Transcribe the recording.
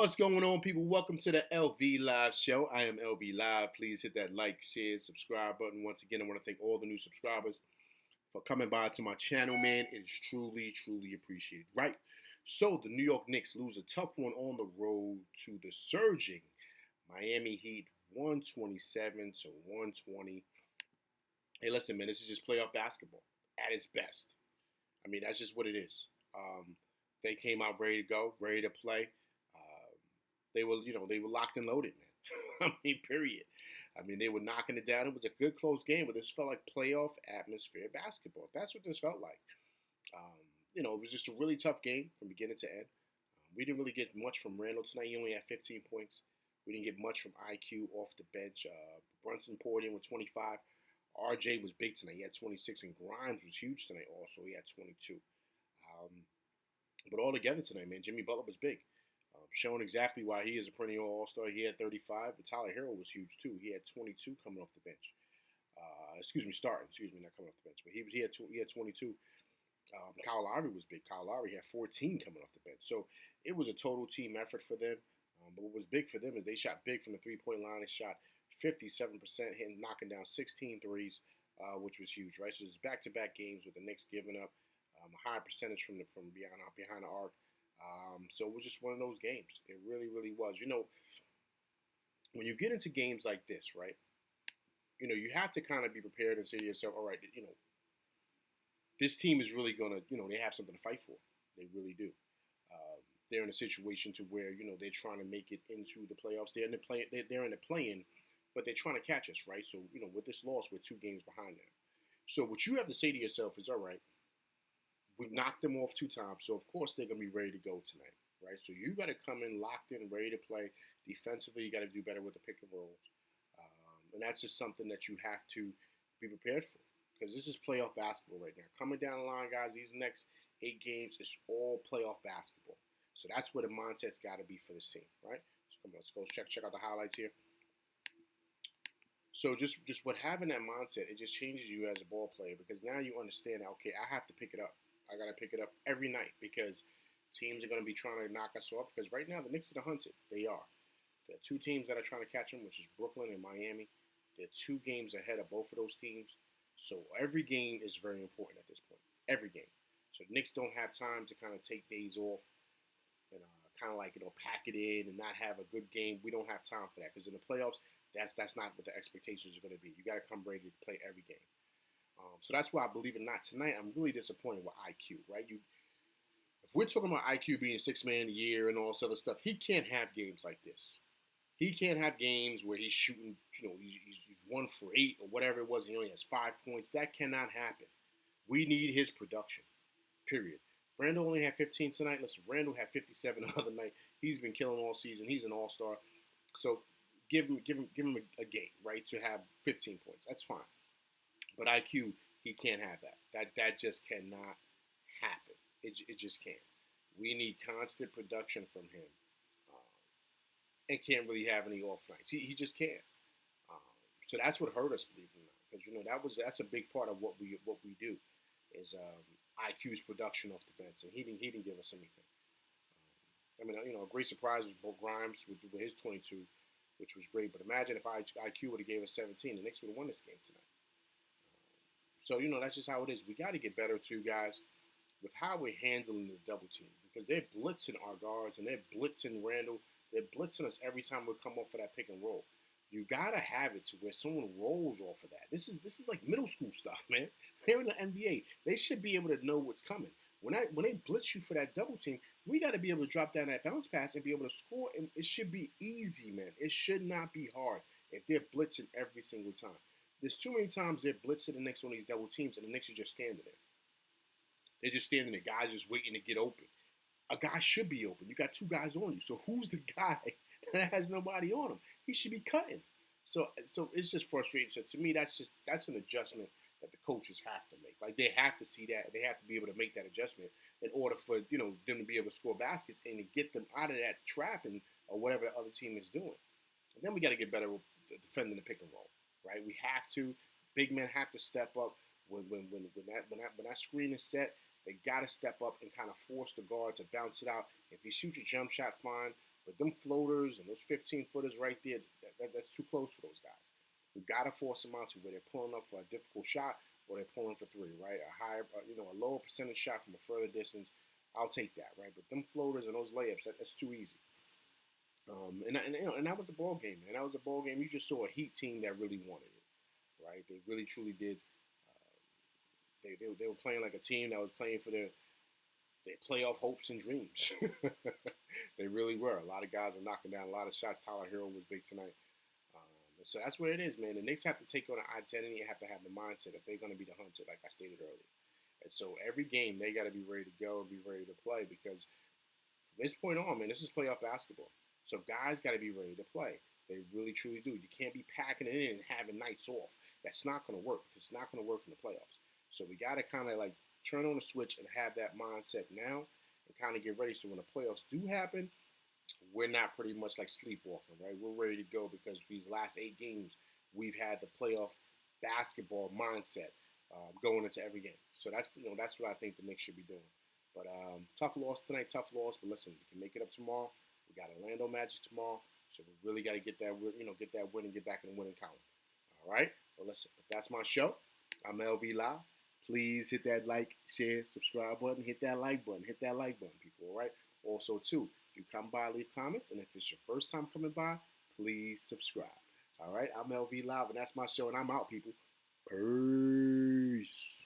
What's going on, people? Welcome to the LV Live Show. I am LV Live. Please hit that like, share, subscribe button. Once again, I want to thank all the new subscribers for coming by to my channel, man. It is truly, truly appreciated. Right? So, the New York Knicks lose a tough one on the road to the surging Miami Heat, 127 to 120. Hey, listen, man, this is just playoff basketball at its best. I mean, that's just what it is. They came out ready to go, ready to play. They were locked and loaded, man. I mean, period. I mean, they were knocking it down. It was a good, close game, but this felt like playoff atmosphere basketball. That's what this felt like. It was just a really tough game from beginning to end. We didn't really get much from Randle tonight. He only had 15 points. We didn't get much from IQ off the bench. Brunson poured in with 25. RJ was big tonight. He had 26, and Grimes was huge tonight also. He had 22. But all together tonight, man, Jimmy Butler was big. Showing exactly why he is a perennial All-Star. He had 35, but Tyler Hero was huge too. He had 22 coming off the bench. Starting. Not coming off the bench, but he had 22. Kyle Lowry was big. Kyle Lowry had 14 coming off the bench. So it was a total team effort for them. But what was big for them is they shot big from the three-point line. They shot 57%, knocking down 16 threes, which was huge, right? So it's back-to-back games with the Knicks giving up a high percentage from behind the arc. So it was just one of those games. It really, really was. When you get into games like this, right, you have to kind of be prepared and say to yourself, all right, this team is really going to, they have something to fight for. They really do. They're in a situation to where, they're trying to make it into the playoffs. They're in the play-in, but they're trying to catch us, right? So, with this loss, we're 2 games behind them. So what you have to say to yourself is, all right, we've knocked them off 2 times, so of course they're going to be ready to go tonight, right? So you got to come in locked in, ready to play. Defensively, you got to do better with the pick and rolls. And that's just something that you have to be prepared for, because this is playoff basketball right now. Coming down the line, guys, these next 8 games is all playoff basketball. So that's where the mindset's got to be for this team, right? So come on, let's go check out the highlights here. So just what having that mindset, it just changes you as a ball player, because now you understand that, okay, I have to pick it up. I got to pick it up every night, because teams are going to be trying to knock us off. Because right now, the Knicks are the hunted. They are. There are 2 teams that are trying to catch them, which is Brooklyn and Miami. They're 2 games ahead of both of those teams. So every game is very important at this point. Every game. So the Knicks don't have time to kind of take days off and kind of pack it in and not have a good game. We don't have time for that, because in the playoffs, that's not what the expectations are going to be. You got to come ready to play every game. So that's why, believe it or not, tonight I'm really disappointed with IQ, right? If we're talking about IQ being 6 man of the year and all this other stuff, he can't have games like this. He can't have games where he's shooting, he's 1 for 8 or whatever it was, and he only has 5 points. That cannot happen. We need his production, period. Randle only had 15 tonight. Listen, Randle had 57 the other night. He's been killing all season. He's an all-star. So give him a game, right, to have 15 points. That's fine. But IQ, he can't have that. That just cannot happen. It just can't. We need constant production from him. And can't really have any off nights. He just can't. So that's what hurt us, believe it or not, because that's a big part of what we do is IQ's production off the bench, and he didn't give us anything. A great surprise was Grimes with his 22, which was great. But imagine if IQ would have gave us 17, the Knicks would have won this game tonight. So, that's just how it is. We got to get better, too, guys, with how we're handling the double team, because they're blitzing our guards and they're blitzing Randle. They're blitzing us every time we come off of that pick and roll. You got to have it to where someone rolls off of that. This is like middle school stuff, man. They're in the NBA. They should be able to know what's coming. When they blitz you for that double team, we got to be able to drop down that bounce pass and be able to score. And it should be easy, man. It should not be hard if they're blitzing every single time. There's too many times they're blitzing the Knicks on these double teams, and the Knicks are just standing there. They're just standing there. Guys just waiting to get open. A guy should be open. You got 2 guys on you. So who's the guy that has nobody on him? He should be cutting. So it's just frustrating. So to me, that's an adjustment that the coaches have to make. Like, they have to see that. They have to be able to make that adjustment in order for them to be able to score baskets and to get them out of that trap or whatever the other team is doing. And then we got to get better with defending the pick and roll. Right, we have to. Big men have to step up when that screen is set. They got to step up and kind of force the guard to bounce it out. If you shoot your jump shot, fine. But them floaters and those 15-footers right there, that's too close for those guys. We got to force them out to where they're pulling up for a difficult shot or they're pulling for three, right? A higher, a lower percentage shot from a further distance, I'll take that, right? But them floaters and those layups, that's too easy. And that was the ball game, man. That was a ball game. You just saw a Heat team that really wanted it, right? They really truly did. They were playing like a team that was playing for their playoff hopes and dreams. They really were. A lot of guys were knocking down a lot of shots. Tyler Hero was big tonight. So that's what it is, man. The Knicks have to take on an identity and have to have the mindset if they're going to be the hunted, like I stated earlier. And so every game, they got to be ready to go and be ready to play because from this point on, man, this is playoff basketball. So guys got to be ready to play. They really, truly do. You can't be packing it in and having nights off. That's not going to work. It's not going to work in the playoffs. So we got to kind of like turn on the switch and have that mindset now and kind of get ready. So when the playoffs do happen, we're not pretty much like sleepwalking, right? We're ready to go because these last 8 games, we've had the playoff basketball mindset going into every game. So that's what I think the Knicks should be doing. But tough loss tonight, tough loss. But listen, we can make it up tomorrow. We got Orlando Magic tomorrow, so we really got to get that win and get back in the winning column. All right. Well, listen, that's my show. I'm LV Live. Please hit that like, share, subscribe button. Hit that like button. Hit that like button, people. All right. Also, too, if you come by, leave comments, and if it's your first time coming by, please subscribe. All right. I'm LV Live, and that's my show, and I'm out, people. Peace.